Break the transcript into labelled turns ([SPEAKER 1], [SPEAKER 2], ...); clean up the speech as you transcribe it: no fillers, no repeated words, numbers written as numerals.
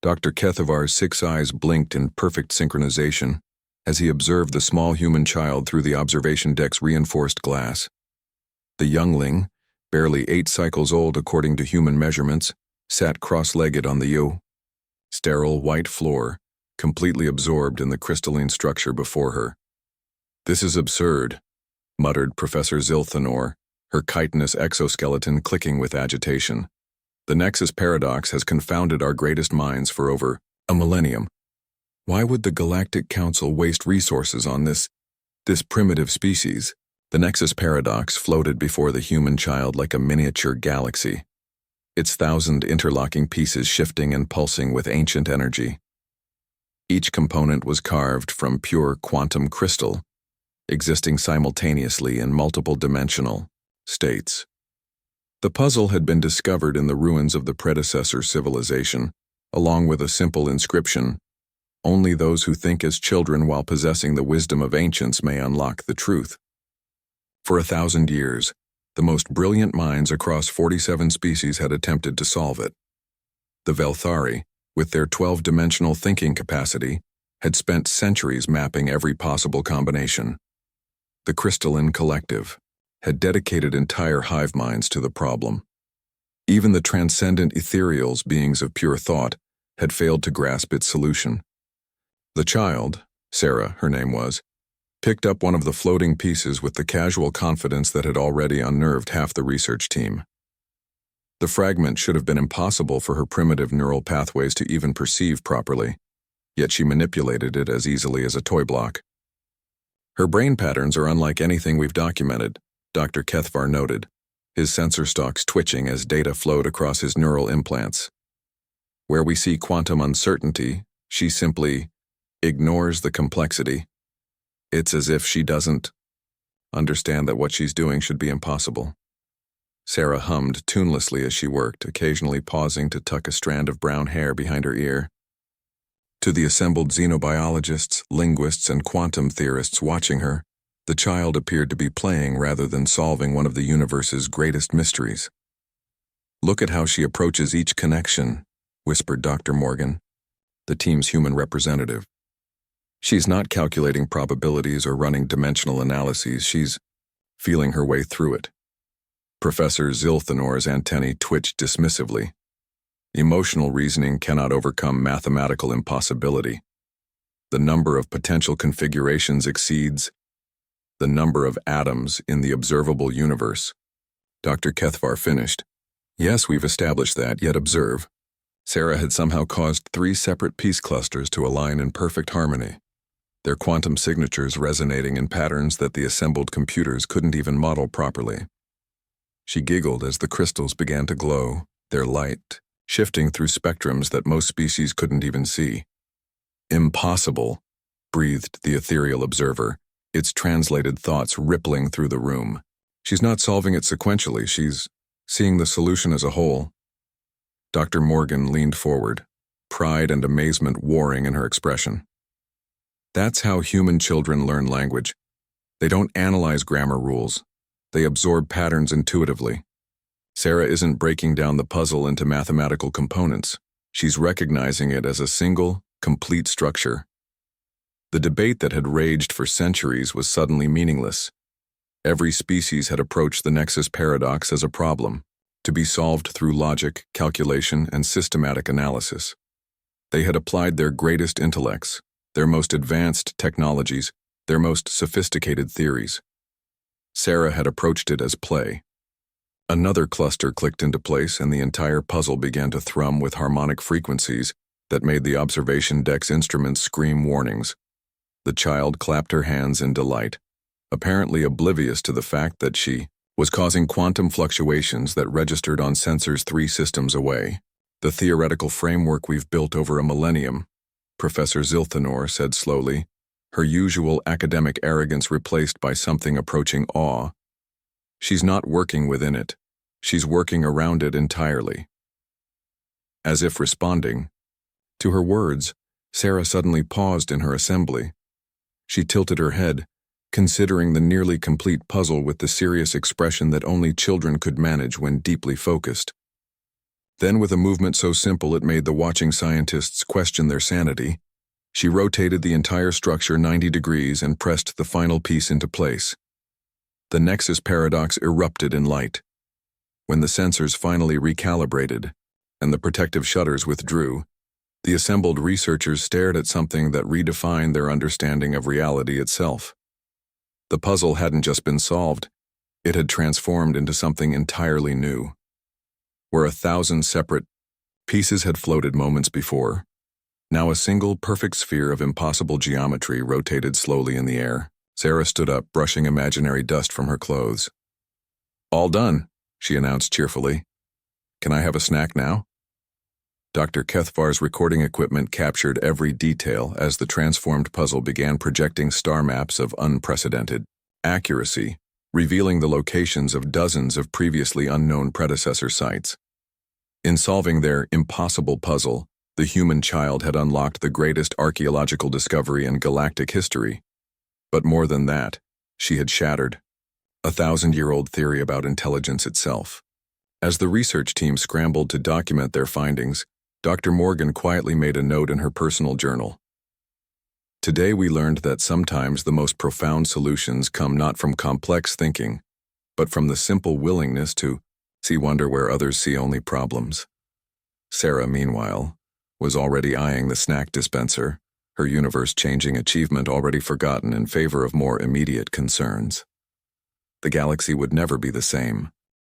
[SPEAKER 1] Dr. Kethavar's 6 eyes blinked in perfect synchronization as he observed the small human child through the observation deck's reinforced glass. The youngling, barely 8 cycles old according to human measurements, sat cross-legged on the sterile white floor, completely absorbed in the crystalline structure before her. "This is absurd," muttered Professor Zilthanor, her chitinous exoskeleton clicking with agitation. "The Nexus paradox has confounded our greatest minds for over a millennium. Why would the Galactic Council waste resources on this primitive species?" The Nexus paradox floated before the human child like a miniature galaxy, its 1,000 interlocking pieces shifting and pulsing with ancient energy. Each component was carved from pure quantum crystal, existing simultaneously in multiple dimensional states. The puzzle had been discovered in the ruins of the predecessor civilization, along with a simple inscription: "Only those who think as children while possessing the wisdom of ancients may unlock the truth." For 1,000 years, the most brilliant minds across 47 species had attempted to solve it. The Velthari, with their 12-dimensional thinking capacity, had spent centuries mapping every possible combination. The Crystalline Collective had dedicated entire hive minds to the problem. Even the transcendent ethereals, beings of pure thought, had failed to grasp its solution. The child, Sarah, her name was, picked up one of the floating pieces with the casual confidence that had already unnerved half the research team. The fragment should have been impossible for her primitive neural pathways to even perceive properly, yet she manipulated it as easily as a toy block. "Her brain patterns are unlike anything we've documented," Dr. Kethavar noted, his sensor stalks twitching as data flowed across his neural implants. "Where we see quantum uncertainty, she simply ignores the complexity. It's as if she doesn't understand that what she's doing should be impossible." Sarah hummed tunelessly as she worked, occasionally pausing to tuck a strand of brown hair behind her ear. To the assembled xenobiologists, linguists, and quantum theorists watching her, the child appeared to be playing rather than solving one of the universe's greatest mysteries. "Look at how she approaches each connection," whispered Dr. Morgan, the team's human representative. "She's not calculating probabilities or running dimensional analyses, she's feeling her way through it." Professor Zilthanor's antennae twitched dismissively. "Emotional reasoning cannot overcome mathematical impossibility. The number of potential configurations exceeds the number of atoms in the observable universe." Dr. Kethavar finished. "Yes, we've established that, yet observe. Sarah had somehow caused 3 separate piece clusters to align in perfect harmony, their quantum signatures resonating in patterns that the assembled computers couldn't even model properly." She giggled as the crystals began to glow, their light shifting through spectrums that most species couldn't even see. "Impossible," breathed the ethereal observer, its translated thoughts rippling through the room. "She's not solving it sequentially, she's seeing the solution as a whole." Dr. Morgan leaned forward, pride and amazement warring in her expression. "That's how human children learn language. They don't analyze grammar rules. They absorb patterns intuitively. Sarah isn't breaking down the puzzle into mathematical components. She's recognizing it as a single, complete structure." The debate that had raged for centuries was suddenly meaningless. Every species had approached the Nexus paradox as a problem, to be solved through logic, calculation, and systematic analysis. They had applied their greatest intellects, their most advanced technologies, their most sophisticated theories. Sarah had approached it as play. Another cluster clicked into place and the entire puzzle began to thrum with harmonic frequencies that made the observation deck's instruments scream warnings. The child clapped her hands in delight, apparently oblivious to the fact that she was causing quantum fluctuations that registered on sensors 3 systems away. "The theoretical framework we've built over a millennium," Professor Zilthanor said slowly, her usual academic arrogance replaced by something approaching awe. "She's not working within it. She's working around it entirely." As if responding to her words, Sarah suddenly paused in her assembly. She tilted her head, considering the nearly complete puzzle with the serious expression that only children could manage when deeply focused. Then, with a movement so simple it made the watching scientists question their sanity, she rotated the entire structure 90 degrees and pressed the final piece into place. The Nexus paradox erupted in light. When the sensors finally recalibrated and the protective shutters withdrew, the assembled researchers stared at something that redefined their understanding of reality itself. The puzzle hadn't just been solved, it had transformed into something entirely new. Where 1,000 separate pieces had floated moments before, now a single perfect sphere of impossible geometry rotated slowly in the air. Sarah stood up, brushing imaginary dust from her clothes. "All done," she announced cheerfully. "Can I have a snack now?" Dr. Kethvar's recording equipment captured every detail as the transformed puzzle began projecting star maps of unprecedented accuracy, revealing the locations of dozens of previously unknown predecessor sites. In solving their impossible puzzle, the human child had unlocked the greatest archaeological discovery in galactic history. But more than that, she had shattered a 1,000-year-old theory about intelligence itself. As the research team scrambled to document their findings, Dr. Morgan quietly made a note in her personal journal. "Today we learned that sometimes the most profound solutions come not from complex thinking, but from the simple willingness to see wonder where others see only problems." Sarah, meanwhile, was already eyeing the snack dispenser, her universe-changing achievement already forgotten in favor of more immediate concerns. The galaxy would never be the same,